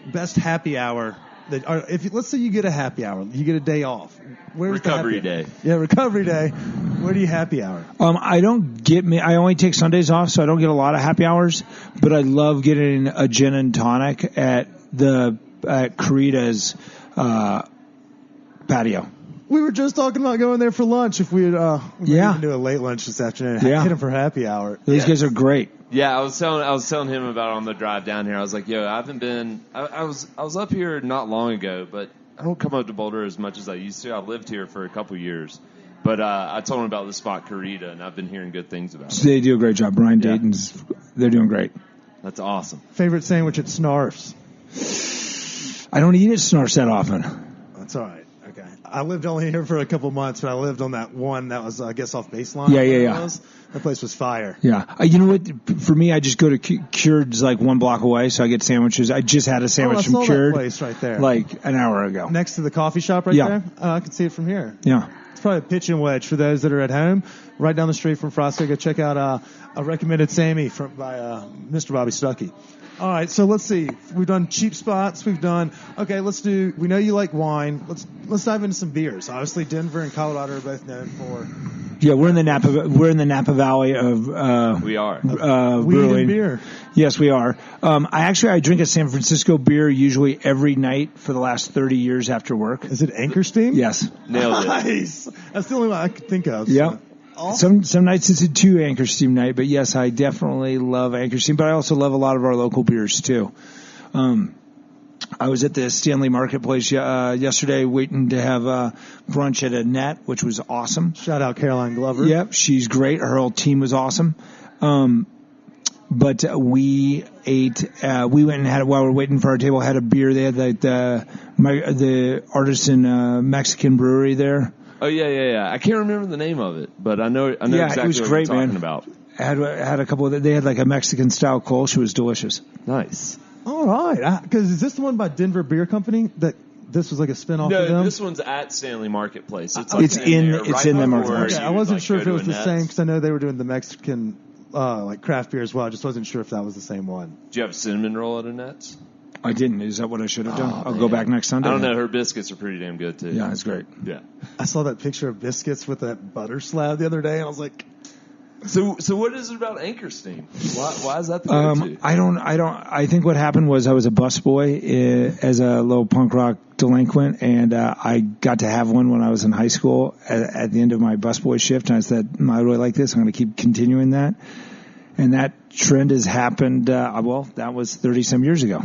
best happy hour. Let's say you get a happy hour, you get a day off. Where's recovery day? Yeah, recovery day. Where do you happy hour? I only take Sundays off, so I don't get a lot of happy hours. But I love getting a gin and tonic at Carita's patio. We were just talking about going there for lunch. If we had, we can do a late lunch this afternoon. Yeah. Hit them for happy hour. These guys are great. Yeah, I was telling him about on the drive down here. I was like, yo, I haven't been. I was up here not long ago, but I don't come up to Boulder as much as I used to. I lived here for a couple years, but I told him about the spot Carita, and I've been hearing good things about it. They do a great job. Brian Dayton's, they're doing great. That's awesome. Favorite sandwich at Snarf's? I don't eat at Snarf's that often. That's all right. Okay. I lived only here for a couple months, but I lived on that one that was, I guess, off Baseline. Yeah. That place was fire. Yeah. You know what? For me, I just go to Cured's like 1 block away, so I get sandwiches. I just had a sandwich from Cured. That place right there. Like an hour ago. Next to the coffee shop right there? I can see it from here. Yeah. It's probably a pitch and wedge for those that are at home. Right down the street from Frasca. Go check out a recommended Sammy by Mr. Bobby Stuckey. All right, so let's see. We've done cheap spots. We know you like wine. Let's dive into some beers. Obviously, Denver and Colorado are both known for. Yeah, we're in the Napa Valley of we are weed brewing. and beer. Yes, we are. I drink a San Francisco beer usually every night for the last 30 years after work. Is it Anchor Steam? Yes. Nailed it. Nice. That's the only one I could think of. Yeah. So. Some nights it's a 2 Anchor Steam night, but yes, I definitely love Anchor Steam, but I also love a lot of our local beers too. I was at the Stanley Marketplace yesterday waiting to have brunch at Annette, which was awesome. Shout out Caroline Glover. Yep, she's great. Her whole team was awesome. But we ate, we went and had, while we were waiting for our table, had a beer. They had like the artisan Mexican brewery there. Oh yeah. I can't remember the name of it, but I know exactly it was what great, you're talking man. about. Had a couple of, they had like a Mexican style Kolsch. It was delicious. Nice. All right, because is this the one by Denver Beer Company that this was like a spinoff of them? No, this one's at Stanley Marketplace. It's in the marketplace. Okay, I wasn't sure if it was the same because I know they were doing the Mexican like craft beer as well. I just wasn't sure if that was the same one. Do you have a cinnamon roll at Annette's? I didn't. Is that what I should have done? I'll go back next Sunday. I don't know. Her biscuits are pretty damn good too. Yeah, it's great. Yeah. I saw that picture of biscuits with that butter slab the other day, and I was like, So what is it about Anchor Steam? Why is that the go-to? I think what happened was I was a busboy as a little punk rock delinquent, and I got to have one when I was in high school at the end of my busboy shift, and I said, I really like this. I'm going to keep continuing that. And that trend has happened, that was 30-some years ago.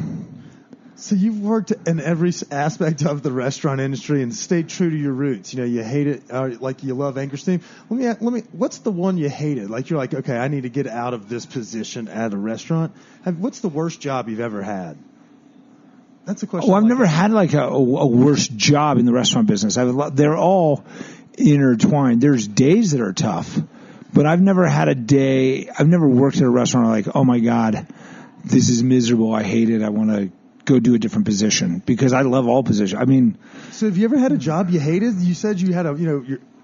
So you've worked in every aspect of the restaurant industry and stayed true to your roots. You know, you hate it, like you love Anchor Steam. Let me. What's the one you hated? Like you're like, okay, I need to get out of this position at a restaurant. What's the worst job you've ever had? That's a question. Oh, I've never had like a worst job in the restaurant business. They're all intertwined. There's days that are tough, but I've never had a day. I've never worked at a restaurant like, oh my God, this is miserable. I hate it. I want to go do a different position because I love all positions. I mean, so have you ever had a job you hated? You said you had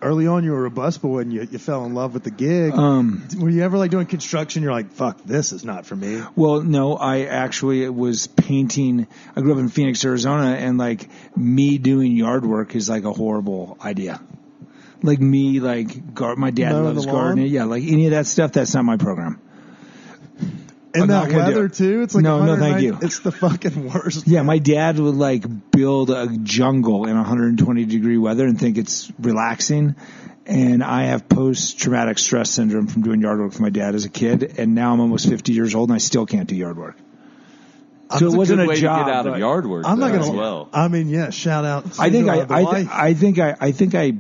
early on you were a busboy and you fell in love with the gig. Were you ever like doing construction? You're like, fuck, this is not for me. Well, no, I actually was painting. I grew up in Phoenix, Arizona, and like me doing yard work is like a horrible idea. Like me, my dad loves gardening. Yeah, like any of that stuff, that's not my program. In that weather too, it's like no, thank you. It's the fucking worst. Yeah, my dad would like build a jungle in 120-degree weather and think it's relaxing. And I have post-traumatic stress syndrome from doing yard work for my dad as a kid, and now I'm almost 50 years old and I still can't do yard work. So it wasn't a job to get out of yard work. I'm not gonna. Well, I mean, yeah. Shout out. I think I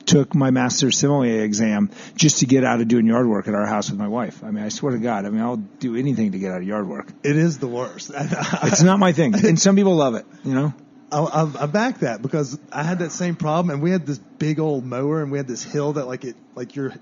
took my Master Sommelier exam just to get out of doing yard work at our house with my wife. I mean, I swear to God, I'll do anything to get out of yard work. It is the worst. It's not my thing. And some people love it, you know? I back that because I had that same problem, and we had this big old mower, and we had this hill that your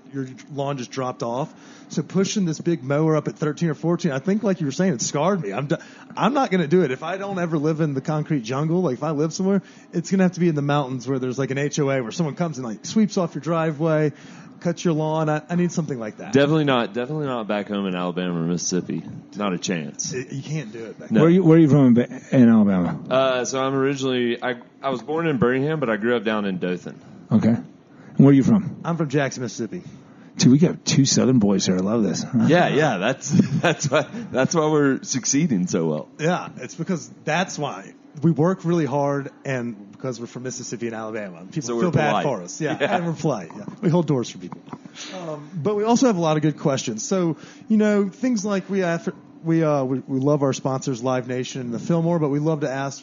lawn just dropped off. So pushing this big mower up at 13 or 14, I think like you were saying, it scarred me. I'm not going to do it. If I don't ever live in the concrete jungle, like if I live somewhere, it's going to have to be in the mountains where there's like an HOA where someone comes and like sweeps off your driveway. cut your lawn. I need something like that. Definitely not back home in Alabama or Mississippi. Not a chance. You can't do it back No. Where are you from in Alabama? So I'm originally, I was born in Birmingham, but I grew up down in Dothan. Okay. And where are you from? I'm from Jackson, Mississippi. Dude, we got 2 Southern boys here. I love this. Yeah, that's why we're succeeding so well. Yeah, it's because that's why we work really hard, and because we're from Mississippi and Alabama, people So we're feel bad polite. for us. Yeah, and we're polite. Yeah, we hold doors for people. But we also have a lot of good questions. So things like we love our sponsors, Live Nation and the Fillmore, but we love to ask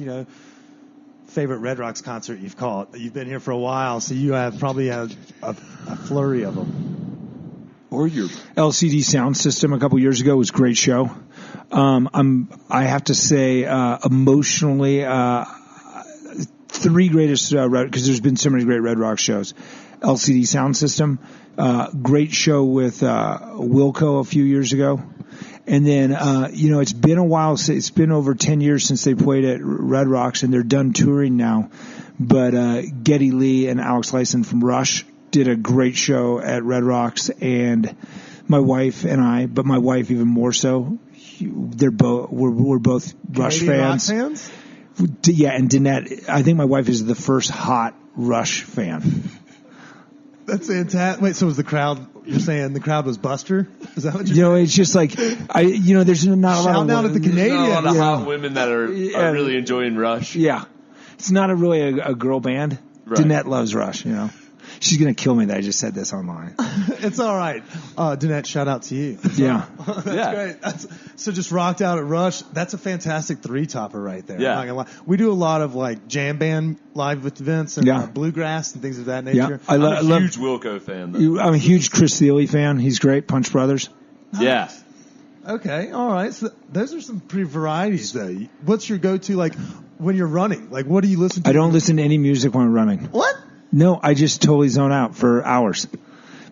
favorite Red Rocks concert you've caught. You've been here for a while, so you have probably had a flurry of them. Or your LCD sound system a couple years ago was a great show. I have to say, emotionally, 3 greatest because there's been so many great Red Rock shows. LCD sound system, great show with Wilco a few years ago. And then, it's been a while. It's been over 10 years since they played at Red Rocks, and they're done touring now. But Geddy Lee and Alex Lyson from Rush did a great show at Red Rocks, and my wife and I, but my wife even more so. We're both Rush fans. Rock fans? Yeah, and Danette. I think my wife is the first hot Rush fan. That's fantastic. Wait, so was the crowd? You're saying the crowd was Buster? Is that what you're saying? It's just like there's not a lot of shout out at the Canadian. There's not a lot of hot women that are really enjoying Rush. Yeah, it's not really a girl band. Right. Danette loves Rush. She's gonna kill me that I just said this online. It's all right. Danette, shout out to you. Yeah. That's great. So just rocked out at Rush. That's a fantastic 3-topper right there. Yeah. I'm not gonna lie. We do a lot of like jam band live events and bluegrass and things of that nature. Yeah. I'm a huge Wilco fan, though. I'm a huge Chris Thiele fan. He's great. Punch Brothers. Yeah. Okay. All right. So those are some pretty varieties though. What's your go-to like when you're running? Like what do you listen to? I don't listen to any music when I'm running. What? No, I just totally zone out for hours.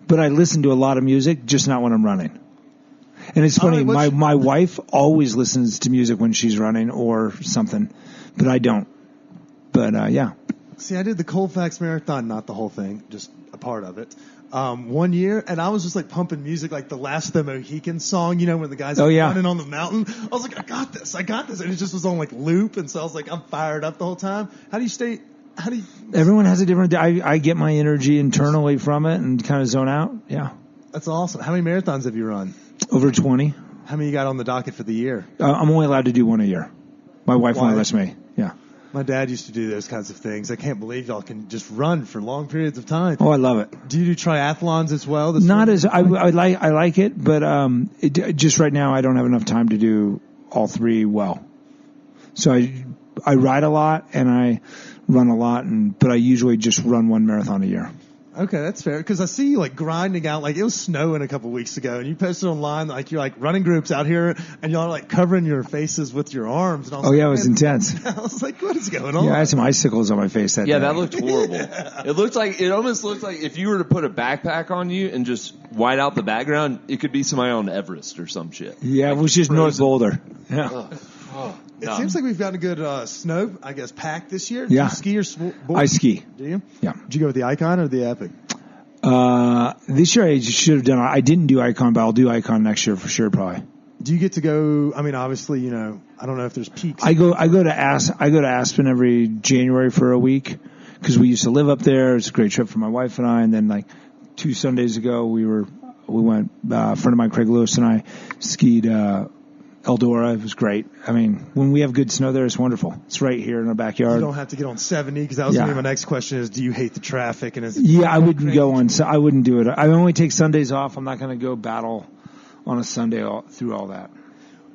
But I listen to a lot of music, just not when I'm running. And it's funny, my wife always listens to music when she's running or something, but I don't. But, yeah. See, I did the Colfax Marathon, not the whole thing, just a part of it, 1 year, and I was just like pumping music like the Last of the Mohicans song, when the guys running on the mountain. I was like, I got this. And it just was on like loop, and so I was like, I'm fired up the whole time. Everyone has a different. I get my energy internally from it and kind of zone out. Yeah, that's awesome. How many marathons have you run? Over 20. How many you got on the docket for the year? I'm only allowed to do 1 a year. My wife only lets me. Yeah. My dad used to do those kinds of things. I can't believe y'all can just run for long periods of time. Oh, I love it. Do you do triathlons as well? Not as I like it, but just right now I don't have enough time to do all 3 well. So I ride a lot and I run a lot, but I usually just run 1 marathon a year. Okay, that's fair. Because I see you like grinding out. Like it was snowing a couple weeks ago, and you posted online like you're like running groups out here, and y'all are like covering your faces with your arms. And I was it was intense. I was like, what is going on? Yeah, I had some icicles on my face that day. Yeah, that looked horrible. It almost looked like if you were to put a backpack on you and just white out the background, it could be somebody on Everest or some shit. Yeah, it was just North Boulder. Yeah. It seems like we've gotten a good snow, I guess, pack this year. Yeah. Do you ski or board? I ski. Do you? Yeah. Did you go with the Icon or the Epic? This year I should have done. I didn't do Icon, but I'll do Icon next year for sure, probably. Do you get to go? I mean, obviously, I don't know if there's peaks. I go to Aspen every January for a week because we used to live up there. It's a great trip for my wife and I. And then like 2 Sundays ago, we went. A friend of mine, Craig Lewis, and I skied Eldora. It was great. I mean, when we have good snow there, it's wonderful. It's right here in our backyard. You don't have to get on 70 because that was going to be my next question: is do you hate the traffic? And I wouldn't go on. I wouldn't do it. I only take Sundays off. I'm not going to go battle on a Sunday through all that.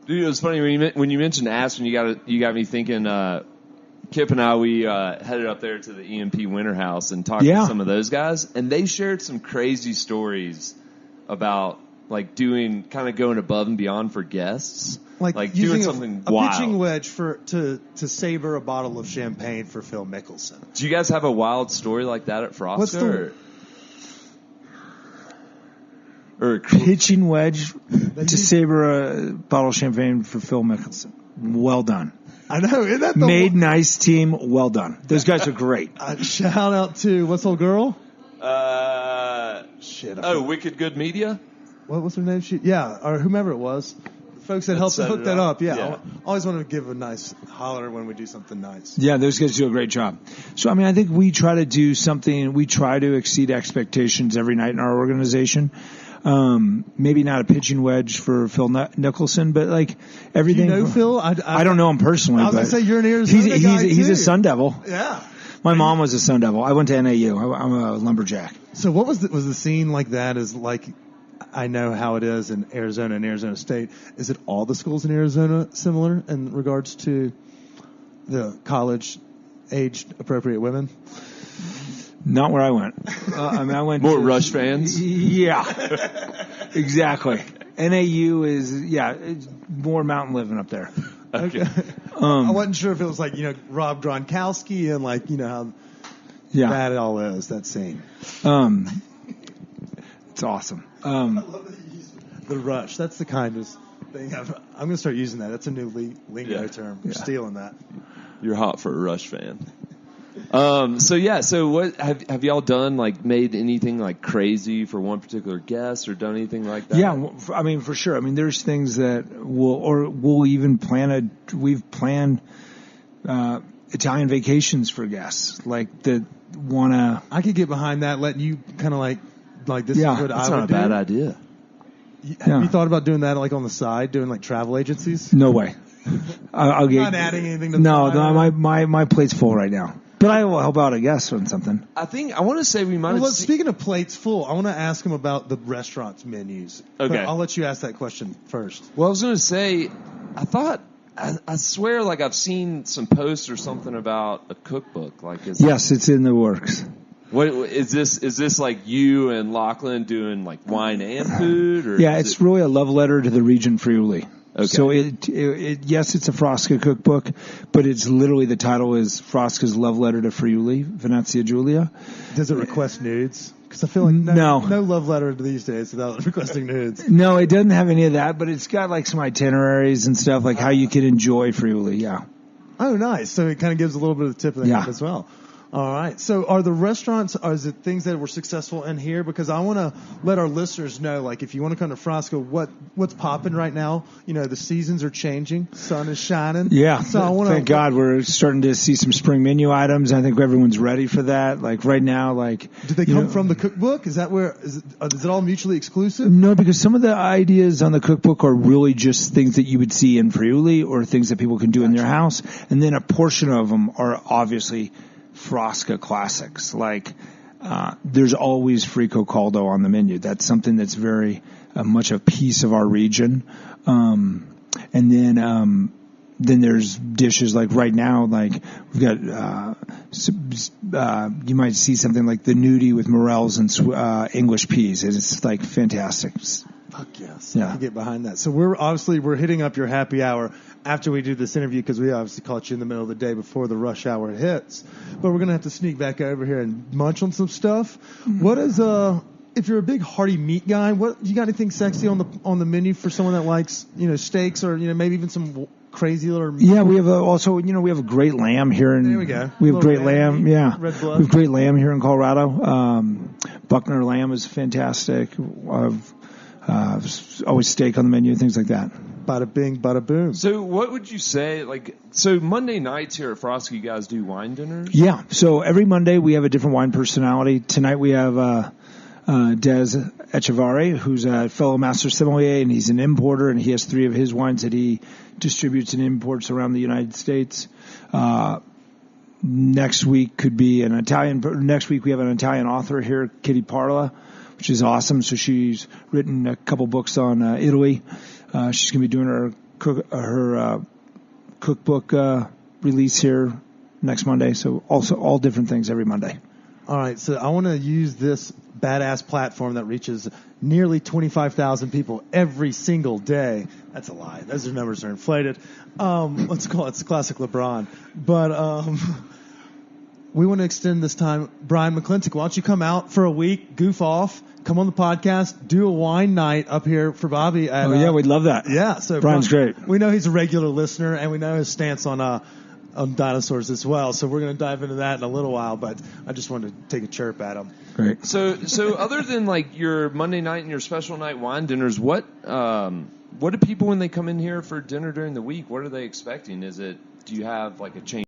Dude, it was funny when you mentioned Aspen. You got me thinking. Kip and I, we headed up there to the EMP Winter House and talked to some of those guys, and they shared some crazy stories about like going above and beyond for guests, like doing something a wild. pitching wedge to savor a bottle of champagne for Phil Mickelson. Do you guys have a wild story like that at Frasca? Or pitching wedge to savor a bottle of champagne for Phil Mickelson. Well done. I know. Isn't that the Made nice team. Well done. Those guys are great. Shout out to what's old girl? shit. Wicked Good Media? What was her name? Or whomever it was. Folks that helped hook that up. Yeah. I always want to give a nice holler when we do something nice. Yeah, those guys do a great job. So, I mean, I think we try to do something, we try to exceed expectations every night in our organization. Maybe not a pitching wedge for Phil Nicholson, but like everything. Do you know Phil? I don't know him personally. I was going to say, you're an Arizona guy he's a Sun Devil. Yeah. My mom was a Sun Devil. I went to NAU. I'm a lumberjack. So what was the scene like that is like, I know how it is in Arizona and Arizona State. Is it all the schools in Arizona similar in regards to the college aged appropriate women? Not where I went. I went more Rush fans. Yeah, exactly. NAU is it's more mountain living up there. Okay. I wasn't sure if it was like Rob Gronkowski and like how bad it all is, that scene. It's awesome. I love that you use the Rush. That's the kindest thing. I'm going to start using that. That's a new lingo term. We're stealing that. You're hot for a Rush fan. So what have y'all done? Like made anything like crazy for one particular guest, or done anything like that? Yeah, I mean for sure. I mean there's things that we'll even plan we've planned Italian vacations for guests, like that wanna. I could get behind that, letting you kind of like this is what I would do. That's not a bad idea. Have you thought about doing that like on the side, doing like travel agencies? No way. I'll get not adding anything to the my plate's full right now. But I will help out a guest on something. I want to say we might have... Well, speaking of plates full, I want to ask him about the restaurant's menus. Okay. But I'll let you ask that question first. Well, I was going to say, I swear like I've seen some posts or something about a cookbook. Yes, it's in the works. What is this? Is this like you and Lachlan doing like wine and food? Or it's really a love letter to the region Friuli. Okay. So yes, it's a Frasca cookbook, but it's literally the title is Frasca's Love Letter to Friuli, Venezia Giulia. Does it request nudes? Because I feel like no love letter these days without requesting nudes. No, it doesn't have any of that, but it's got like some itineraries and stuff, like how you can enjoy Friuli. Yeah. Oh, nice. So it kind of gives a little bit of the tip of the hat as well. All right. So are the restaurants, is it things that were successful in here? Because I want to let our listeners know, like, if you want to come to Frasca, what's popping right now? The seasons are changing. Sun is shining. Yeah. So thank God we're starting to see some spring menu items. I think everyone's ready for that. Like right now, like. Do they come from the cookbook? Is that where, is it all mutually exclusive? No, because some of the ideas on the cookbook are really just things that you would see in Friuli or things that people can do in their house. And then a portion of them are obviously Frasca classics. Like there's always Frico Caldo on the menu. That's something that's very much a piece of our region. And then there's dishes like right now, like we've got you might see something like the nudie with morels and English peas. It's like fantastic. Fuck yes. Yeah. I can get behind that. So we're hitting up your happy hour after we do this interview, because we obviously caught you in the middle of the day before the rush hour hits. But we're going to have to sneak back over here and munch on some stuff. Mm-hmm. What is if you're a big hearty meat guy, what you got anything sexy on the menu for someone that likes steaks or maybe even some crazy little meat? Yeah, we have we have a great lamb here there we go. We have great lamb. Yeah, red blood. We have great lamb here in Colorado. Buckner lamb is fantastic. Always steak on the menu, things like that. Bada bing, bada boom. So what would you say, so Monday nights here at Frasca, you guys do wine dinners? Yeah. So every Monday we have a different wine personality. Tonight we have Des Echevarri, who's a fellow master sommelier, and he's an importer, and he has 3 of his wines that he distributes and imports around the United States. Next week could be next week we have an Italian author here, Kitty Parla, which is awesome. So she's written a couple books on Italy. She's going to be doing her cookbook release here next Monday. So also all different things every Monday. All right. So I want to use this badass platform that reaches nearly 25,000 people every single day. That's a lie. Those numbers are inflated. Let's call it classic LeBron. But we want to extend this time. Brian McClintock, why don't you come out for a week, goof off, come on the podcast, do a wine night up here for Bobby. At, we'd love that. Yeah. So Brian's great. We know he's a regular listener, and we know his stance on on dinosaurs as well. So we're going to dive into that in a little while, but I just wanted to take a chirp at them. Great. So other than like your Monday night and your special night wine dinners, what do people when they come in here for dinner during the week? What are they expecting? Do you have like a chain